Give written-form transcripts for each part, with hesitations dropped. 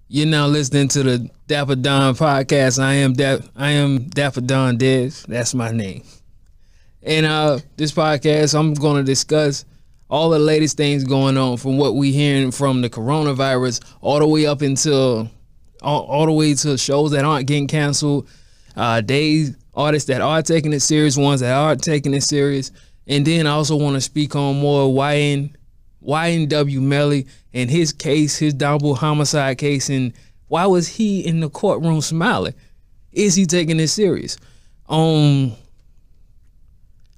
You're now listening to the Dapper Don podcast. I am Dapper Don Dez. That's my name. And this podcast, I'm going to discuss all the latest things going on from what we hearing from the coronavirus all the way up until all the way to shows that aren't getting canceled, artists that are taking it serious, ones that aren't taking it serious. And then I also want to speak on more YNW Melly and his case, his double homicide case, and why was he in the courtroom smiling? Is he taking it serious? I'm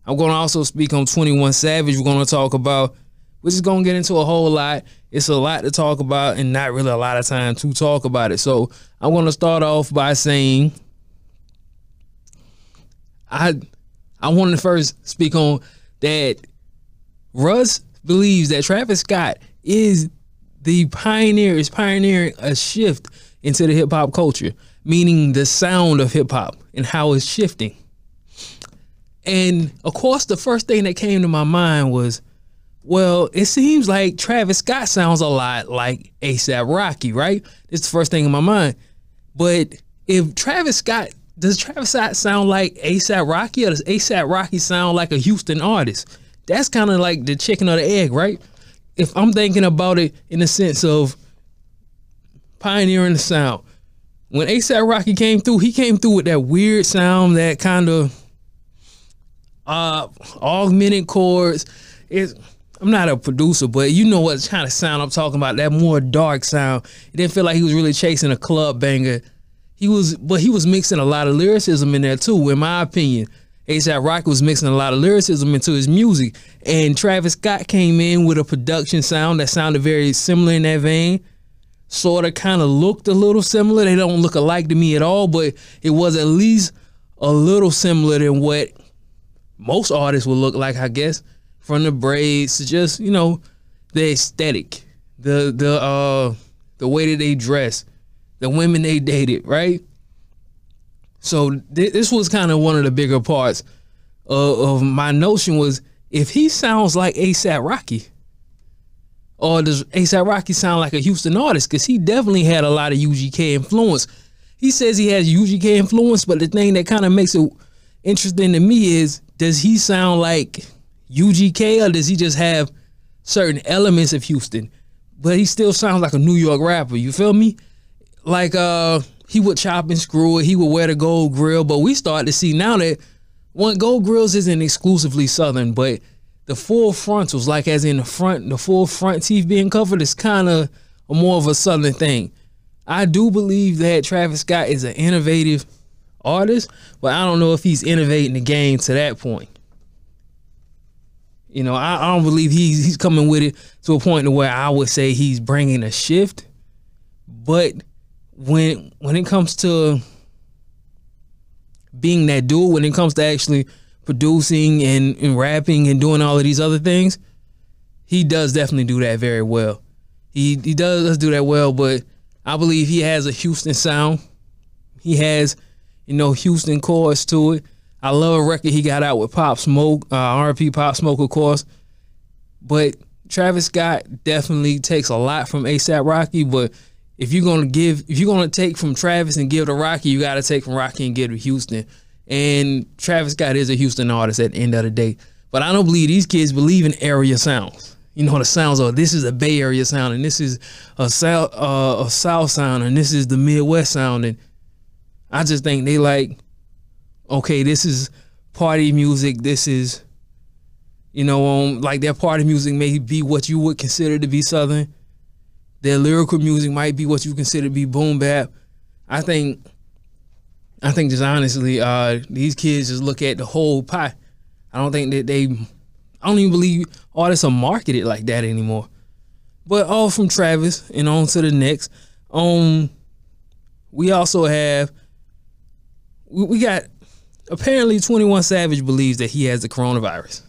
going to also speak on 21 Savage. We're going to talk about, we're just going to get into a whole lot. It's a lot to talk about and not really a lot of time to talk about it. So I'm going to start off by saying I want to first speak on that Russ believes that Travis Scott is pioneering a shift into the hip hop culture, meaning the sound of hip hop and how it's shifting. And of course, the first thing that came to my mind was, well, it seems like Travis Scott sounds a lot like A$AP Rocky, right? It's the first thing in my mind. But if does Travis Scott sound like A$AP Rocky, or does A$AP Rocky sound like a Houston artist? That's kind of like the chicken or the egg, right? If I'm thinking about it in the sense of pioneering the sound, when A$AP Rocky came through, he came through with that weird sound, that kind of augmented chords. I'm not a producer, but you know what kind of sound I'm talking about, that more dark sound. It didn't feel like he was really chasing a club banger. But he was mixing a lot of lyricism in there too, in my opinion. A$AP Rocky was mixing a lot of lyricism into his music, and Travis Scott came in with a production sound that sounded very similar in that vein. Sort of kind of looked a little similar. They don't look alike to me at all, but it was at least a little similar than what most artists would look like, I guess, from the braids to just, you know, the aesthetic, the way that they dress, the women they dated, right? So this was kind of one of the bigger parts of my notion was, if he sounds like A$AP Rocky, or does A$AP Rocky sound like a Houston artist? Because he definitely had a lot of UGK influence. He says he has UGK influence, but the thing that kind of makes it interesting to me is, does he sound like UGK, or does he just have certain elements of Houston, but he still sounds like a New York rapper? You feel me? Like he would chop and screw it. He would wear the gold grill. But we start to see now that gold grills isn't exclusively Southern, but the full frontals, like as in the full front teeth being covered, is kind of more of a Southern thing. I do believe that Travis Scott is an innovative artist, but I don't know if he's innovating the game to that point. You know, I don't believe he's coming with it to a point where I would say he's bringing a shift. But when it comes to being that dude, when it comes to actually producing and rapping and doing all of these other things, he does definitely do that very well. He does do that well, but I believe he has a Houston sound. He has, you know, Houston chords to it. I love a record he got out with Pop Smoke, R.I.P. Pop Smoke, of course. But Travis Scott definitely takes a lot from A$AP Rocky, but if you're gonna take from Travis and give to Rocky, you gotta take from Rocky and give to Houston. And Travis Scott is a Houston artist at the end of the day. But I don't believe these kids believe in area sounds. You know, the sounds of, this is a Bay Area sound, and this is a South sound, and this is the Midwest sound. And I just think they like, okay, this is party music. This is, you know, like their party music may be what you would consider to be Southern. Their lyrical music might be what you consider to be boom bap. I think just honestly, these kids just look at the whole pie. I don't think that I don't even believe artists are marketed like that anymore. But all from Travis and on to the next. We also have, we got, apparently 21 Savage believes that he has the coronavirus.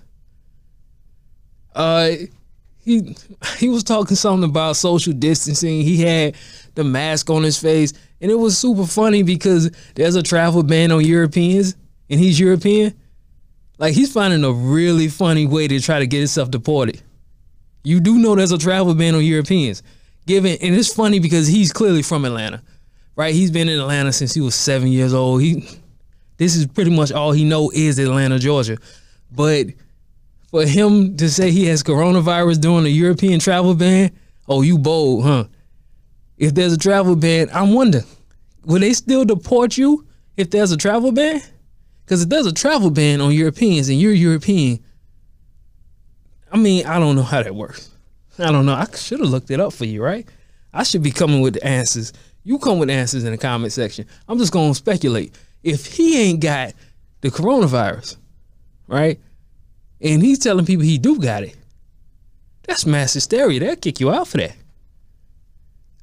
He was talking something about social distancing. He had the mask on his face, and it was super funny because there's a travel ban on Europeans, and he's European. Like, he's finding a really funny way to try to get himself deported. You do know there's a travel ban on Europeans. given, and it's funny because he's clearly from Atlanta, right? He's been in Atlanta since he was 7 years old. This is pretty much all he know is Atlanta, Georgia. But for him to say he has coronavirus during a European travel ban, oh, you bold, huh? If there's a travel ban, I wonder, will they still deport you if there's a travel ban? Because if there's a travel ban on Europeans and you're European, I mean, I don't know how that works. I don't know. I should have looked it up for you, right? I should be coming with the answers. You come with the answers in the comment section. I'm just going to speculate. If he ain't got the coronavirus, right, and he's telling people he do got it, that's mass hysteria. They'll kick you out for that.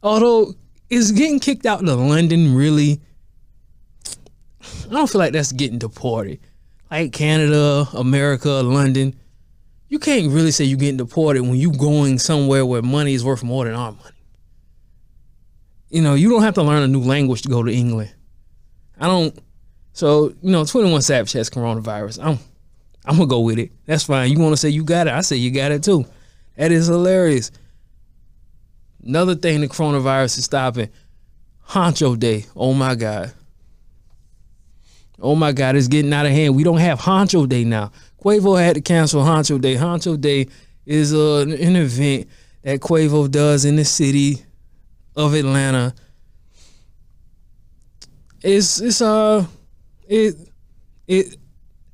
Although, is getting kicked out to London really? I don't feel like that's getting deported. Like Canada, America, London, you can't really say you're getting deported when you going somewhere where money is worth more than our money. You know, you don't have to learn a new language to go to England. So, 21 Savage has coronavirus. I'm gonna go with it. That's fine. You want to say you got it? I say you got it too. That is hilarious. Another thing the coronavirus is stopping, Honcho Day. Oh my God. Oh my God, it's getting out of hand. We don't have Honcho Day now. Quavo had to cancel Honcho Day. Honcho Day is an event that Quavo does in the city of Atlanta.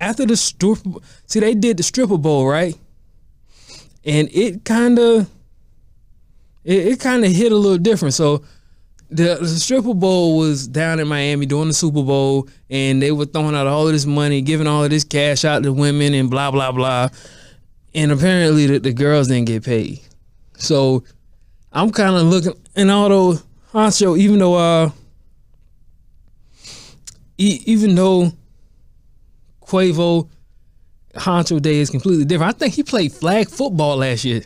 After the they did the stripper bowl, right? And it kind of hit a little different. So the stripper bowl was down in Miami during the Super Bowl, and they were throwing out all of this money, giving all of this cash out to women and blah, blah, blah. And apparently the girls didn't get paid. So I'm kind of looking, and although Honcho, even though Quavo, Honcho Day is completely different. I think he played flag football last year.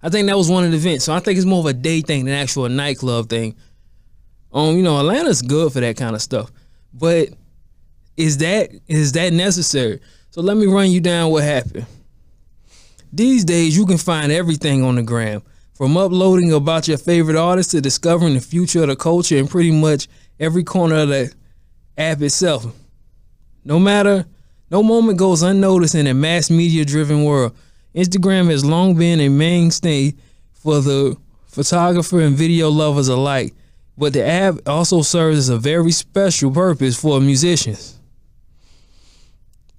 I think that was one of the events. So I think it's more of a day thing than actual a nightclub thing. Atlanta's good for that kind of stuff. But is that necessary? So let me run you down what happened. These days, you can find everything on the gram. From uploading about your favorite artist to discovering the future of the culture in pretty much every corner of the app itself. No moment goes unnoticed in a mass media driven world. Instagram has long been a mainstay for the photographer and video lovers alike, but the app also serves as a very special purpose for musicians,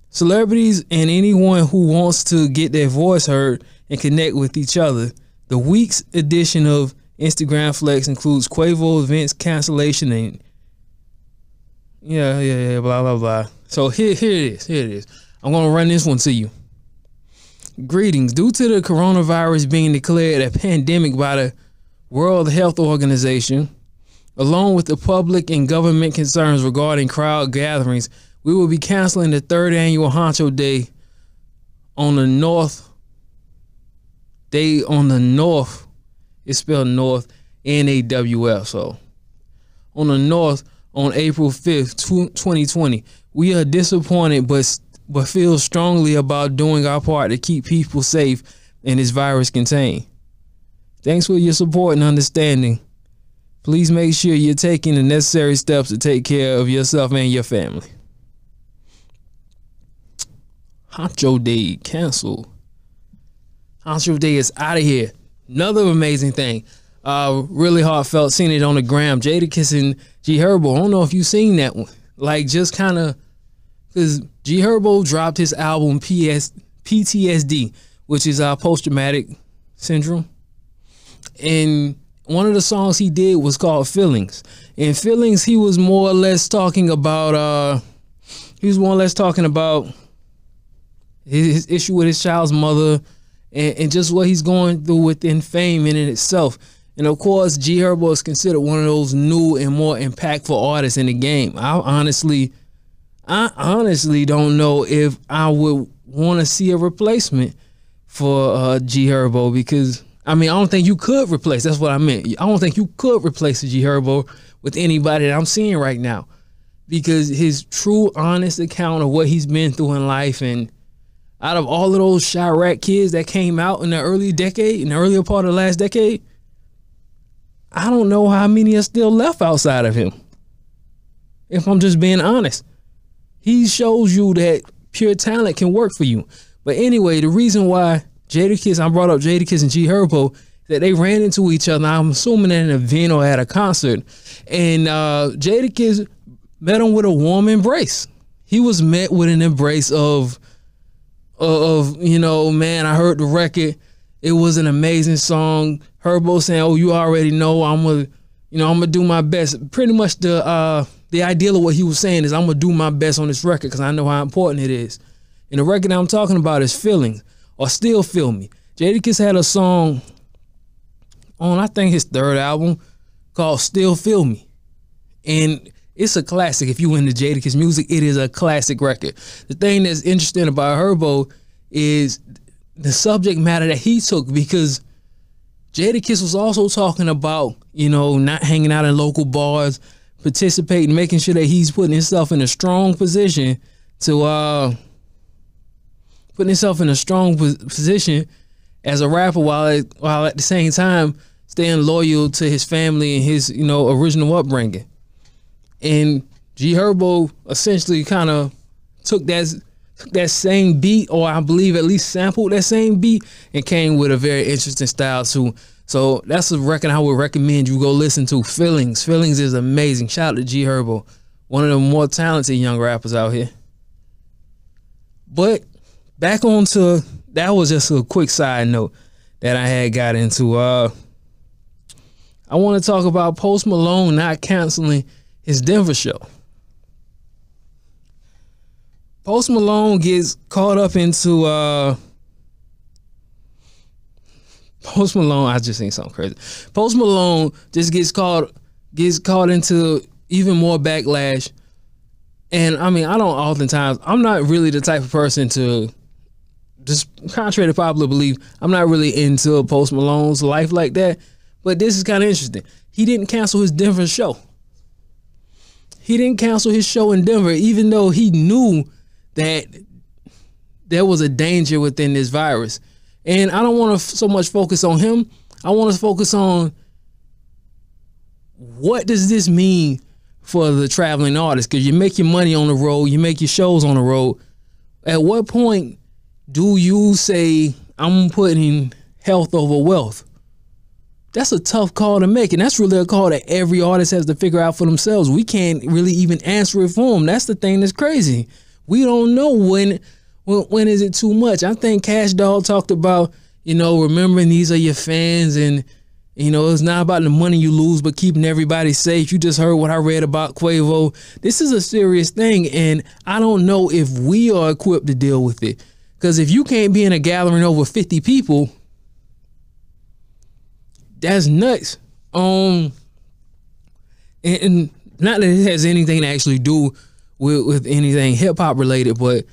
celebrities, and anyone who wants to get their voice heard and connect with each other. The week's edition of Instagram Flex includes Quavo events cancellation and blah, blah, blah. So here it is. I'm going to run this one to you. Greetings. Due to the coronavirus being declared a pandemic by the World Health Organization, along with the public and government concerns regarding crowd gatherings, we will be canceling the third annual Honcho Day on the North. It's spelled North, NAWF. So on the North on April 5th, 2020. We are disappointed but feel strongly about doing our part to keep people safe and this virus contained. Thanks for your support and understanding. Please make sure you're taking the necessary steps to take care of yourself and your family. Honcho Day canceled. Honcho Day is out of here. Another amazing thing. Really heartfelt, seeing it on the gram. Jadakiss and G Herbo. I don't know if you've seen that one. Like, just kind of, because G Herbo dropped his album PTSD, which is post-traumatic syndrome. And one of the songs he did was called Feelings. In Feelings, he was more or less talking about his issue with his child's mother and just what he's going through within fame in itself. And of course, G Herbo is considered one of those new and more impactful artists in the game. I honestly don't know if I would want to see a replacement for G Herbo, because I don't think you could replace. That's what I meant. I don't think you could replace G Herbo with anybody that I'm seeing right now, because his true, honest account of what he's been through in life, and out of all of those Chirac kids that came out in the earlier part of the last decade, I don't know how many are still left outside of him. If I'm just being honest, he shows you that pure talent can work for you. But anyway, the reason why Jadakiss, I brought up Jadakiss and G Herbo, that they ran into each other. I'm assuming at an event or at a concert, and Jadakiss met him with a warm embrace. He was met with an embrace of man, I heard the record. It was an amazing song. Herbo saying, "Oh, you already know I'm gonna do my best." Pretty much the ideal of what he was saying is, I'm gonna do my best on this record because I know how important it is. And the record I'm talking about is Feelings, or Still Feel Me. Jadakiss had a song on, I think, his third album called Still Feel Me. And it's a classic. If you into Jadakiss music, it is a classic record. The thing that's interesting about Herbo is the subject matter that he took, because Jadakiss was also talking about, not hanging out in local bars, participating, making sure that he's putting himself in a strong position to position as a rapper, while at the same time staying loyal to his family and his original upbringing. And G Herbo essentially kind of took that same beat, or I believe at least sampled that same beat, and came with a very interesting style too. So that's a record I would recommend you go listen to. Feelings. Feelings is amazing. Shout out to G Herbo, one of the more talented young rappers out here. But back on to, that was just a quick side note that I had got into. I want to talk about Post Malone not canceling his Denver show. Post Malone gets caught up into Post Malone, I just think something crazy. Post Malone just gets caught into even more backlash. And I mean, I'm not really the type of person to, just contrary to popular belief, I'm not really into Post Malone's life like that. But this is kind of interesting. He didn't cancel his Denver show. He didn't cancel his show in Denver, even though he knew that there was a danger within this virus. And I don't want to so much focus on him. I want to focus on, what does this mean for the traveling artist? Because you make your money on the road, you make your shows on the road. At what point do you say, I'm putting health over wealth? That's a tough call to make, and that's really a call that every artist has to figure out for themselves. We can't really even answer it for them. That's the thing that's crazy. We don't know when is it too much. I think Cash Dog talked about, remembering these are your fans, and it's not about the money you lose, but keeping everybody safe. You just heard what I read about Quavo. This is a serious thing, and I don't know if we are equipped to deal with it. Because if you can't be in a gathering over 50 people, that's nuts. And not that it has anything to actually do with anything hip hop related, but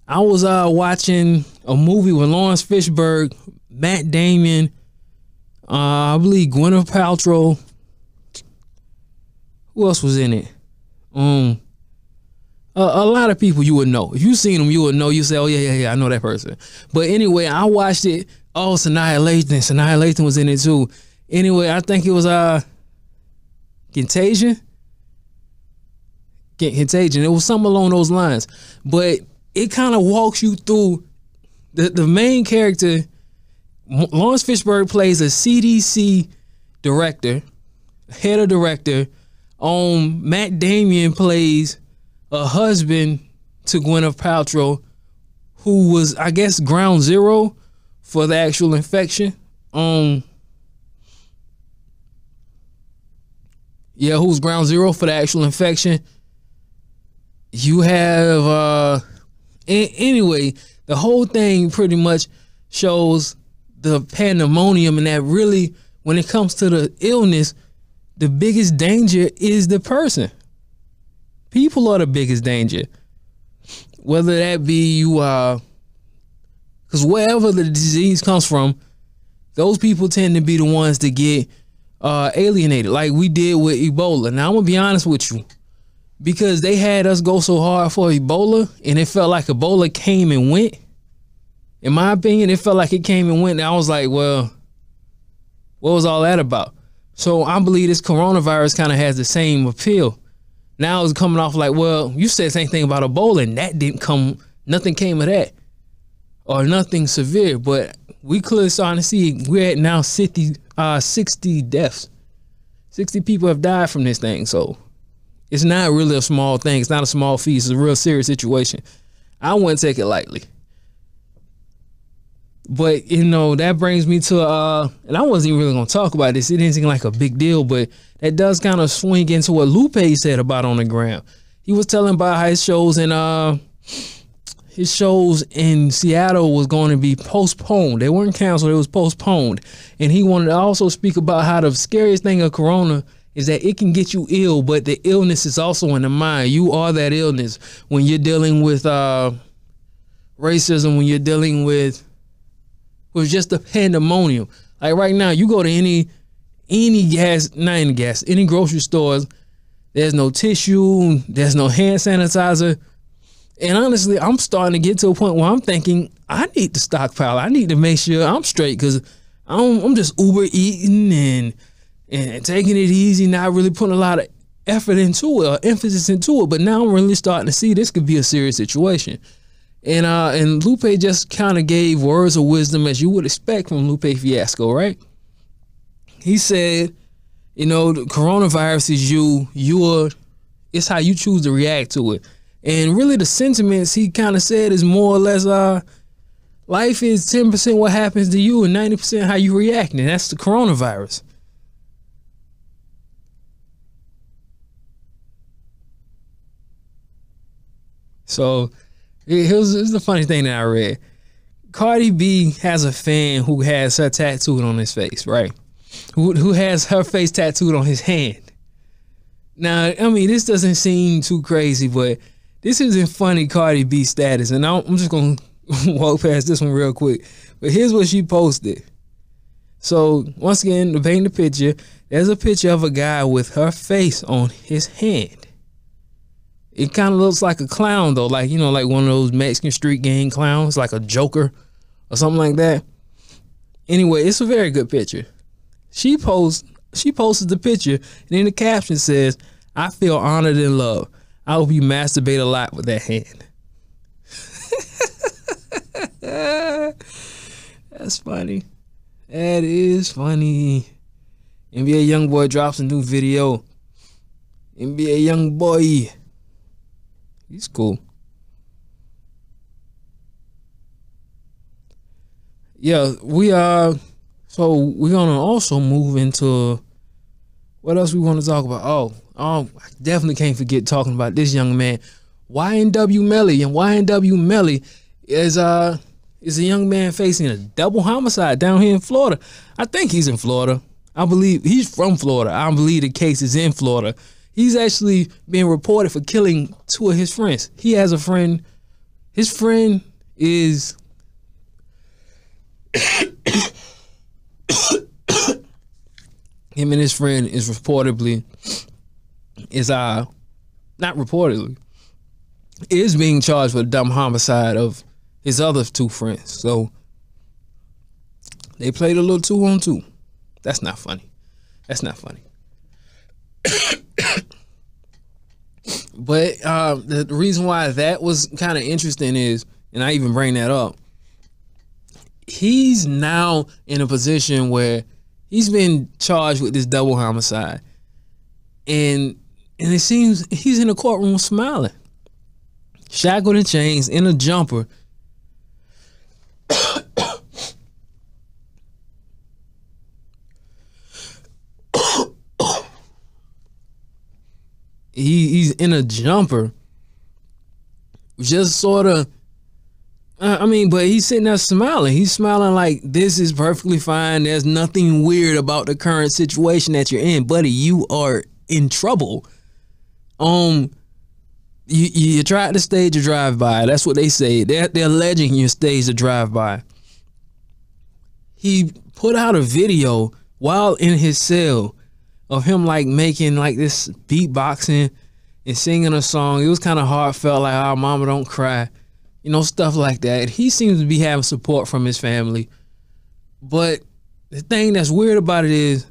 I was watching a movie with Lawrence Fishburne, Matt Damon, I believe Gwyneth Paltrow. Who else was in it? A lot of people you would know. If you seen them, you would know. You say, "Oh yeah, I know that person." But anyway, I watched it. Oh, Sanaa Lathan. Sanaa Lathan was in it too. Anyway, I think it was Contagion. Contagion. It was something along those lines. But it kind of walks you through the main character. Lawrence Fishburne plays a CDC director, head of director. Matt Damon plays a husband to Gwyneth Paltrow, who was, I guess, ground zero for the actual infection. Who's ground zero for the actual infection. You have anyway, the whole thing pretty much shows the pandemonium, and that really, when it comes to the illness, the biggest danger is the person. People are the biggest danger. Whether that be you, because wherever the disease comes from, those people tend to be the ones that get alienated, like we did with Ebola. Now, I'm gonna be honest with you, because they had us go so hard for Ebola, and it felt like Ebola came and went. In my opinion, it felt like it came and went, and I was like, well, what was all that about? So I believe this coronavirus kind of has the same appeal. Now it's coming off like, well, you said the same thing about Ebola, and that didn't come, nothing came of that, or nothing severe. But we clearly starting to see we're at now 60 deaths. 60 people have died from this thing. So it's not really a small thing. It's not a small feat. It's a real serious situation. I wouldn't take it lightly. But, you know, that brings me to, and I wasn't even really going to talk about this. It didn't seem like a big deal, but that does kind of swing into what Lupe said about On the Gram. He was telling about how his shows in Seattle was going to be postponed. They weren't canceled, it was postponed. And he wanted to also speak about how the scariest thing of corona is that it can get you ill, but the illness is also in the mind. You are that illness when you're dealing with racism, when you're dealing with just the pandemonium. Like right now, you go to any grocery stores, there's no tissue, there's no hand sanitizer. And honestly, I'm starting to get to a point where I'm thinking, I need to stockpile. I need to make sure I'm straight, because I'm just Uber eating and taking it easy, not really putting a lot of effort into it or emphasis into it. But now I'm really starting to see this could be a serious situation. And Lupe just kind of gave words of wisdom, as you would expect from Lupe Fiasco, right? He said, you know, the coronavirus is it's how you choose to react to it. And really the sentiments he kind of said is more or less, life is 10% what happens to you and 90% how you react. And that's the coronavirus. So here's the funny thing that I read. Cardi B has a fan who has her tattooed on his face, right? Who has her face tattooed on his hand. Now, I mean, this doesn't seem too crazy, but this isn't funny Cardi B status. And I'm just going to walk past this one real quick. But here's what she posted. So, once again, to paint the picture, there's a picture of a guy with her face on his hand. It kind of looks like a clown, though, like, you know, like one of those Mexican street gang clowns, like a Joker or something like that. Anyway, it's a very good picture. She posted the picture, and then the caption says, "I feel honored and loved. I hope you masturbate a lot with that hand." That's funny. That is funny. NBA YoungBoy drops a new video. NBA YoungBoy. He's cool. Yeah, so we're gonna also move into what else we want to talk about. Oh, I definitely can't forget talking about this young man, YNW Melly. And YNW Melly is a young man facing a double homicide down here in Florida. I think he's in Florida. I believe he's from Florida. I believe the case is in Florida. He's actually being reported for killing two of his friends. He has a friend. His friend is him and his friend is reportedly is being charged with dumb homicide of his other two friends. So they played a little 2-on-2. That's not funny. That's not funny. But the reason why that was kind of interesting is, and I even bring that up, he's now in a position where he's been charged with this double homicide, and it seems he's in the courtroom smiling, shackled in chains, in a jumper. He's in a jumper, just sort of, but he's sitting there smiling. He's smiling like this is perfectly fine. There's nothing weird about the current situation that you're in, buddy. You are in trouble. You tried to stage a drive-by. That's what they say. They're alleging you staged a drive-by. He put out a video while in his cell of him like making like this beatboxing and singing a song. It was kind of heartfelt, like "Oh, mama, don't cry," you know, stuff like that. He seems to be having support from his family. But the thing that's weird about it is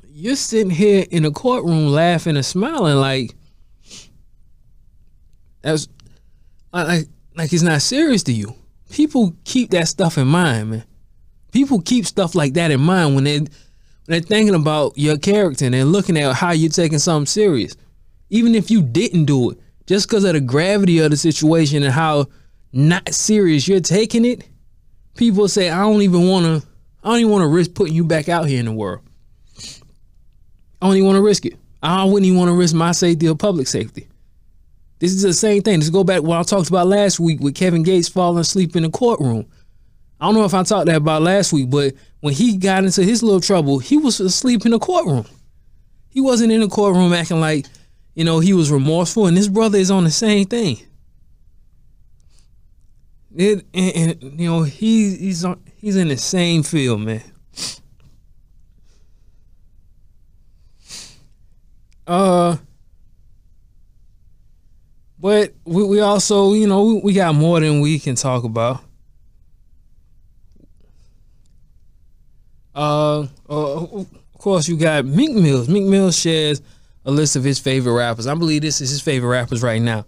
you're sitting here in the courtroom laughing and smiling like that's like it's not serious to you. People keep that stuff in mind, man. People keep stuff like that in mind when they're thinking about your character and they're looking at how you're taking something serious. Even if you didn't do it, just because of the gravity of the situation and how not serious you're taking it, people say, I don't even want to risk putting you back out here in the world. I don't even want to risk it. I wouldn't even want to risk my safety or public safety. This is the same thing. Let's go back to what I talked about last week with Kevin Gates falling asleep in the courtroom. I don't know if I talked that about last week, but when he got into his little trouble, he was asleep in the courtroom. He wasn't in the courtroom acting like, you know, he was remorseful, and his brother is on the same thing. And you know, he's in the same field, man. But we also, you know, we got more than we can talk about. Of course, you got Meek Mills. Meek Mills shares a list of his favorite rappers. I believe this is his favorite rappers right now,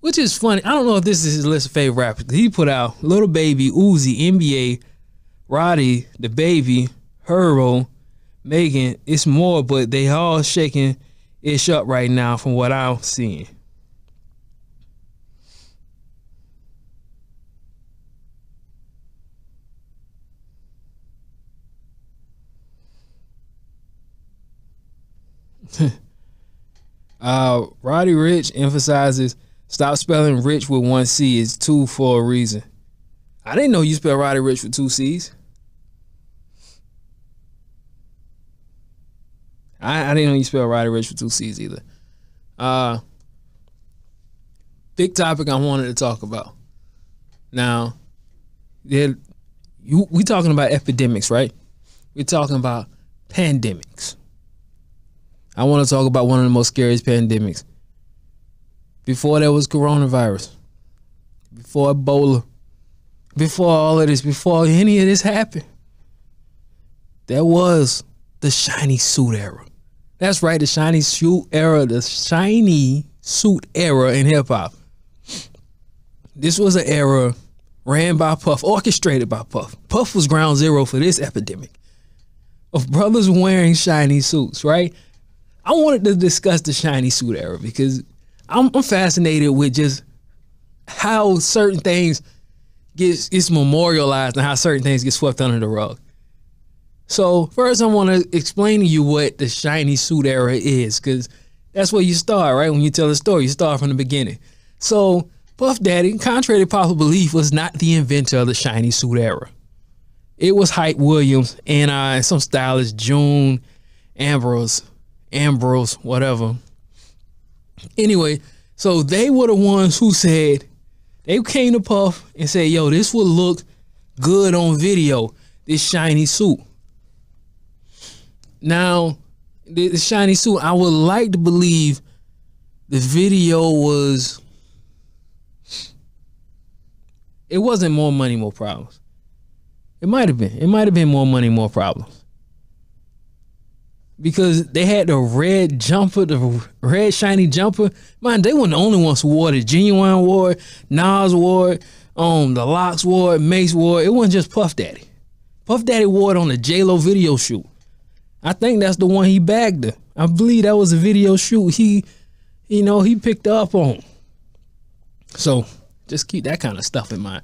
which is funny. I don't know if this is his list of favorite rappers. He put out Lil Baby, Uzi, NBA, Roddy, The Baby, Herbo, Megan. It's more, but they all shaking ish up right now from what I'm seeing. Roddy Ricch emphasizes stop spelling rich with one C, is two for a reason. I didn't know you spell Roddy Ricch with two C's. I didn't know you spell Roddy Ricch with two C's either. Big topic I wanted to talk about. Now, we talking about epidemics, right? We're talking about pandemics. I want to talk about one of the most scariest pandemics. Before there was coronavirus, before Ebola, before all of this, before any of this happened, there was the shiny suit era. That's right, the shiny suit era, the shiny suit era in hip hop. This was an era ran by Puff, orchestrated by Puff. Puff was ground zero for this epidemic of brothers wearing shiny suits, right? I wanted to discuss the shiny suit era because I'm fascinated with just how certain things gets memorialized and how certain things get swept under the rug. So first I want to explain to you what the shiny suit era is, because that's where you start, right? When you tell a story, you start from the beginning. So Puff Daddy, contrary to popular belief, was not the inventor of the shiny suit era. It was Hype Williams and some stylist, June Ambrose, whatever. Anyway, so they were the ones who said, they came to Puff and said, yo, this would look good on video, this shiny suit. Now, the shiny suit, I would like to believe the video it wasn't more money, more problems. It might have been. It might have been more money, more problems. Because they had the red jumper, the red shiny jumper. Man, they weren't the only ones who wore it. Genuine wore it, Nas wore it, the Lox wore it, Mace wore it. It wasn't just Puff Daddy. Puff Daddy wore it on the J-Lo video shoot. I think that's the one he bagged her. I believe that was a video shoot he picked up on. So just keep that kind of stuff in mind.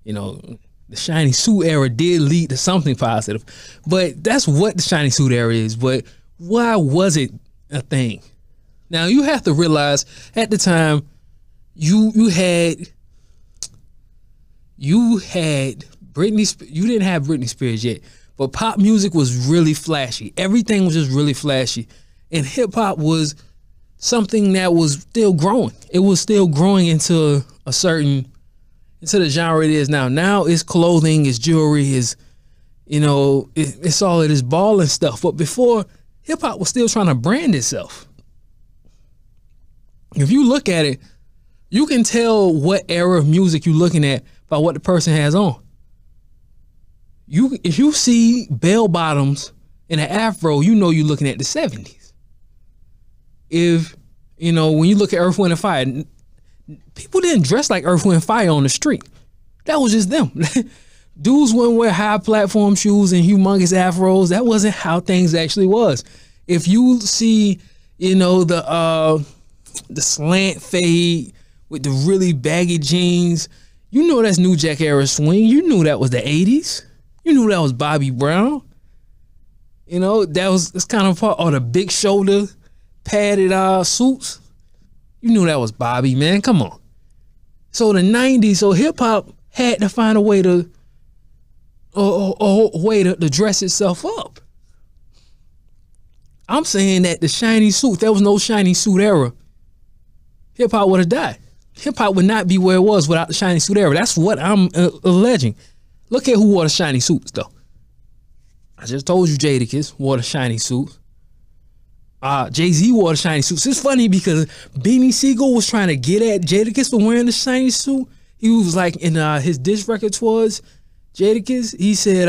You know, the shiny suit era did lead to something positive, but that's what the shiny suit era is. But why was it a thing? Now you have to realize at the time you had Britney. You didn't have Britney Spears yet, but pop music was really flashy. Everything was just really flashy, and hip hop was something that was still growing. It was still growing into the genre it is now. Now it's clothing, it's jewelry, it's all of this ball and stuff. But before, hip hop was still trying to brand itself. If you look at it, you can tell what era of music you're looking at by what the person has on. If you see bell bottoms and an afro, you know you're looking at the 70s. If, you know, when you look at Earth, Wind & Fire, people didn't dress like Earth, Wind & Fire on the street. That was just them. Dudes wouldn't wear high platform shoes and humongous afros. That wasn't how things actually was. If you see, you know, the slant fade with the really baggy jeans, you know that's New Jack era swing. You knew that was the 80s. You knew that was Bobby Brown. You know, that's kind of part, or the big shoulder padded suits. You knew that was Bobby, man. Come on. So the 90s, so hip hop had to find a way to to dress itself up. I'm saying that the shiny suit, there was no shiny suit era, hip hop would have died. Hip hop would not be where it was without the shiny suit era. That's what I'm alleging. Look at who wore the shiny suits, though. I just told you Jadakiss wore the shiny suits. Jay-Z wore the shiny suits. It's funny because Beanie Siegel was trying to get at Jadakiss for wearing the shiny suit. He was like, in his diss record towards Jadakiss, he said,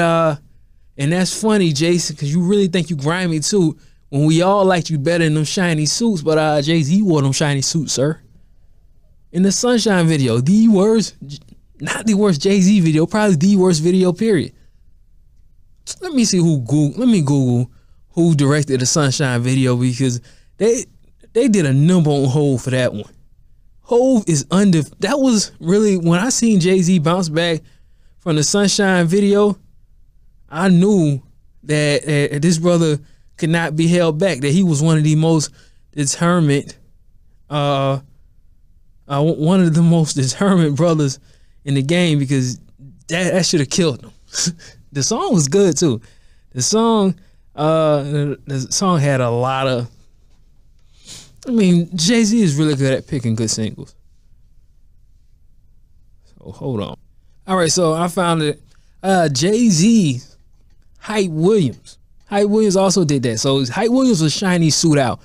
and that's funny, Jason, because you really think you grimy too, when we all liked you better in them shiny suits, but Jay-Z wore them shiny suits, sir. In the Sunshine video, the worst, not the worst Jay-Z video, probably the worst video, period. Let me see let me Google who directed the Sunshine video, because they did a number on Hov for that one. Hov is that was really, when I seen Jay-Z bounce back from the Sunshine video, I knew that this brother could not be held back, that he was one of the most determined, brothers in the game, because that should have killed him. The song was good too. The song had a lot of, I mean, Jay-Z is really good at picking good singles. So hold on. All right, so I found it. Jay-Z, Hype Williams. Hype Williams also did that. So Hype Williams was shiny suit out.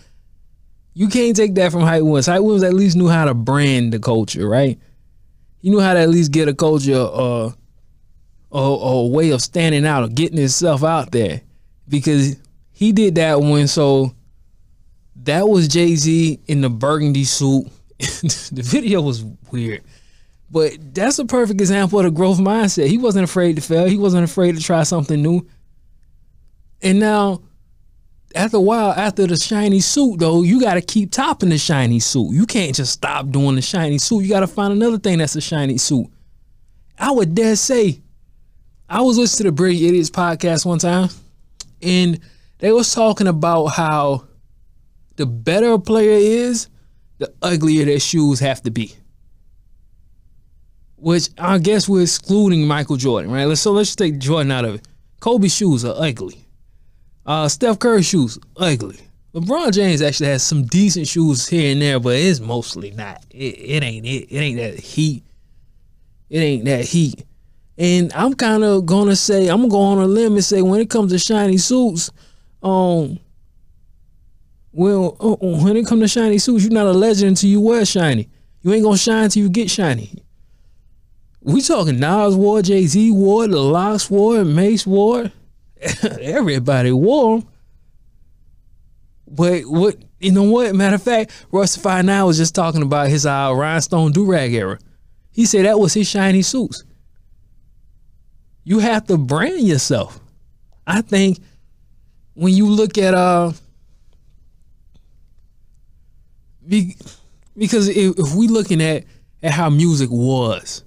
You can't take that from Hype Williams. Hype Williams at least knew how to brand the culture, right? He knew how to at least get a culture a way of standing out or getting himself out there, because he did that one. So that was Jay-Z in the burgundy suit. The video was weird, but that's a perfect example of the growth mindset. He wasn't afraid to fail. He wasn't afraid to try something new. And now, after a while, after the shiny suit, though, you got to keep topping the shiny suit. You can't just stop doing the shiny suit. You got to find another thing that's a shiny suit. I would dare say, I was listening to the Brilliant Idiots podcast one time, and they was talking about how the better a player is, the uglier their shoes have to be. Which I guess we're excluding Michael Jordan, right? So let's just take Jordan out of it. Kobe's shoes are ugly. Steph Curry's shoes, ugly. LeBron James actually has some decent shoes here and there, but it's mostly not. It ain't that heat. It ain't that heat. And I'm kind of gonna say, I'm gonna go on a limb and say, when it comes to shiny suits, when it comes to shiny suits, you're not a legend until you wear shiny. You ain't gonna shine until you get shiny. We talking Nas wore, Jay-Z wore, the Lox wore, Mace wore. Everybody wore them. But you know what? Matter of fact, Rustify Now was just talking about his rhinestone do-rag era. He said that was his shiny suits. You have to brand yourself. I think when you look at because if we looking at how music was,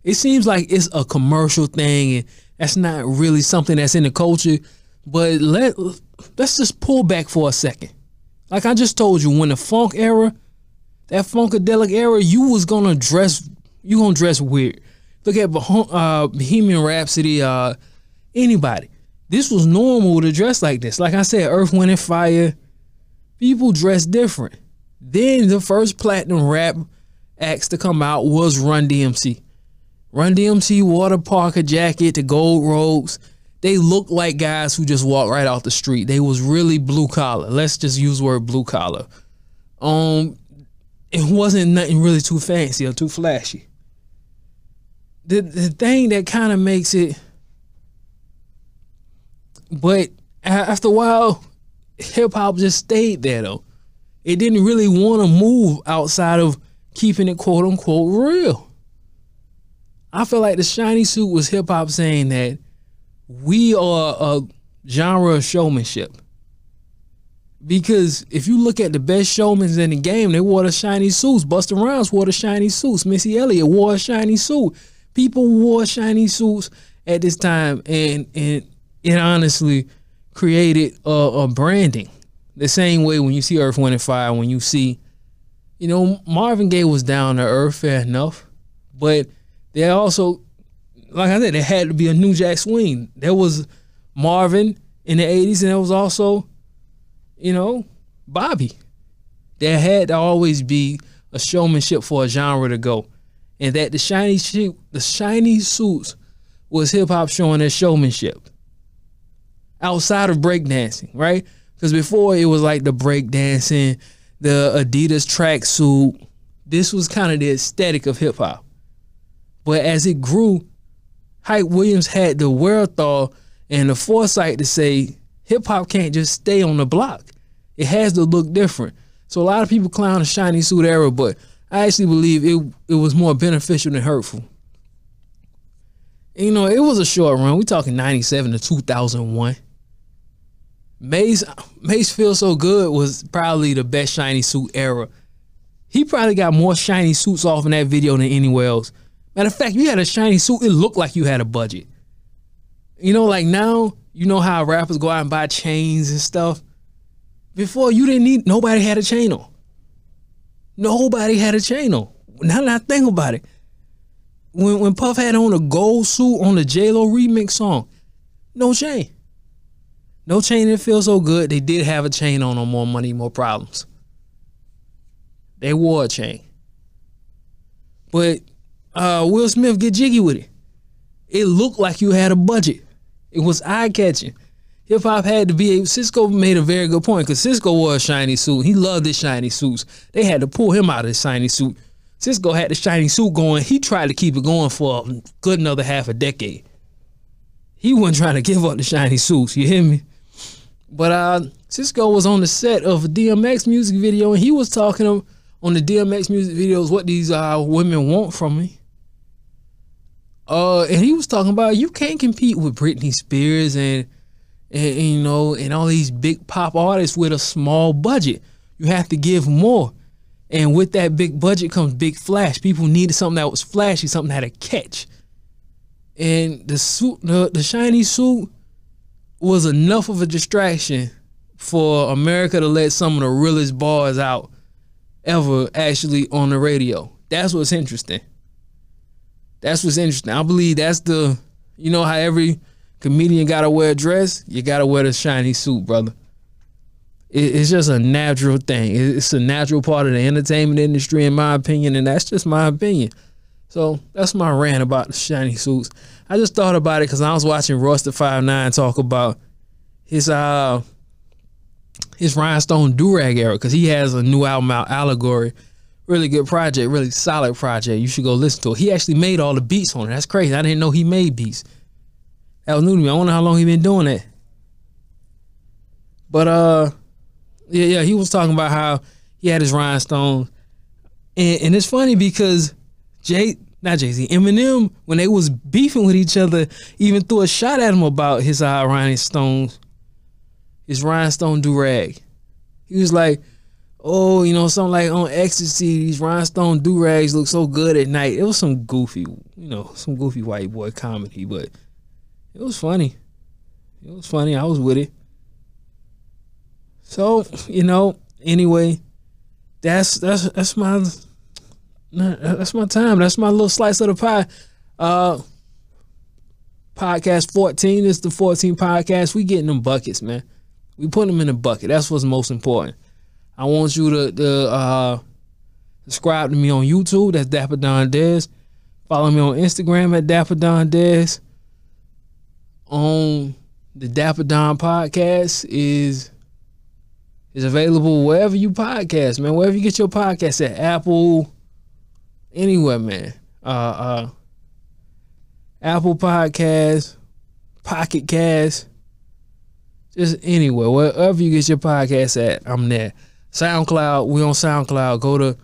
it seems like it's a commercial thing, and that's not really something that's in the culture. But let's just pull back for a second. Like I just told you, when the funk era, that funkadelic era, you gonna dress weird. Look at Bohemian Rhapsody, anybody. This was normal to dress like this. Like I said, Earth, Wind & Fire, people dress different. Then the first platinum rap acts to come out was Run DMC. Run DMC wore the Parker jacket, the gold robes. They looked like guys who just walked right off the street. They was really blue collar. Let's just use the word blue collar. It wasn't nothing really too fancy or too flashy. The thing that kind of makes it, but after a while, hip hop just stayed there though. It didn't really want to move outside of keeping it quote unquote real. I feel like the shiny suit was hip hop saying that we are a genre of showmanship. Because if you look at the best showmen in the game, they wore the shiny suits. Busta Rhymes wore the shiny suits. Missy Elliott wore a shiny suit. People wore shiny suits at this time, and it honestly created a branding. The same way when you see Earth, Wind & Fire, when you see, you know, Marvin Gaye was down to earth, fair enough. But they also, like I said, there had to be a New Jack Swing. There was Marvin in the 80s, and there was also, you know, Bobby. There had to always be a showmanship for a genre to go. And that the shiny suits was hip-hop showing their showmanship. Outside of breakdancing, right? Because before it was like the breakdancing, the Adidas tracksuit. This was kind of the aesthetic of hip-hop. But as it grew, Hype Williams had the wherewithal and the foresight to say, hip-hop can't just stay on the block. It has to look different. So a lot of people clown the shiny suit era, but I actually believe it was more beneficial than hurtful. And, you know, it was a short run. We talking 97 to 2001. Mace Feel So Good was probably the best shiny suit era. He probably got more shiny suits off in that video than anywhere else. Matter of fact, you had a shiny suit, it looked like you had a budget. You know, like now, you know how rappers go out and buy chains and stuff? Before, you didn't need, nobody had a chain on. Nobody had a chain on. Now that I think about it, when Puff had on a gold suit on the J-Lo remix song, no chain. No chain, It Feels So Good. They did have a chain on More Money, More Problems. They wore a chain. But Will Smith get jiggy with it. It looked like you had a budget. It was eye-catching. Hip-hop had to be, Cisco made a very good point, because Cisco wore a shiny suit. He loved his shiny suits. They had to pull him out of his shiny suit. Cisco had the shiny suit going. He tried to keep it going for a good another half a decade. He wasn't trying to give up the shiny suits, you hear me? But Cisco was on the set of a DMX music video, and he was talking on the DMX music videos what these women want from me. And he was talking about you can't compete with Britney Spears and you know, and all these big pop artists with a small budget. You have to give more. And with that big budget comes big flash. People needed something that was flashy, something that had a catch. And the suit, the shiny suit was enough of a distraction for America to let some of the realest bars out ever actually on the radio. That's what's interesting. That's what's interesting. I believe that's the, you know how every comedian gotta wear a dress? You gotta wear the shiny suit, brother. It's just a natural thing. It's a natural part of the entertainment industry, in my opinion, and that's just my opinion. So that's my rant about the shiny suits. I just thought about it because I was watching Royce da 5'9" talk about his Rhinestone Do-Rag era, because he has a new album out, Allegory. Really good project, really solid project. You should go listen to it. He actually made all the beats on it. That's crazy. I didn't know he made beats. That was new to me. I wonder how long he been doing that. But yeah, he was talking about how he had his rhinestones. And it's funny because Eminem, when they was beefing with each other, even threw a shot at him about his rhinestones, his rhinestone do-rag. He was like, oh, you know, something like on ecstasy, these rhinestone do-rags look so good at night. It was some goofy, you know, some goofy white boy comedy, but it was funny. It was funny. I was with it. So, you know, anyway, that's my time. That's my little slice of the pie. Podcast 14 is the 14th podcast. We getting them buckets, man. We put them in a bucket. That's what's most important. I want you to subscribe to me on YouTube. That's Dapper Don Dez. Follow me on Instagram at Dapper Don Dez. On the Dapper Don podcast is available wherever you podcast, man. Wherever you get your podcast at, Apple, anywhere, man. Apple Podcasts, Pocket Cast, Just anywhere, wherever you get your podcast at, I'm there. SoundCloud, we on SoundCloud. Go to,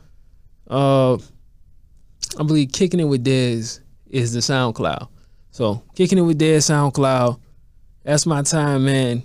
I believe Kicking It With Dez is the SoundCloud. So Kicking It With Dez SoundCloud. That's my time, man.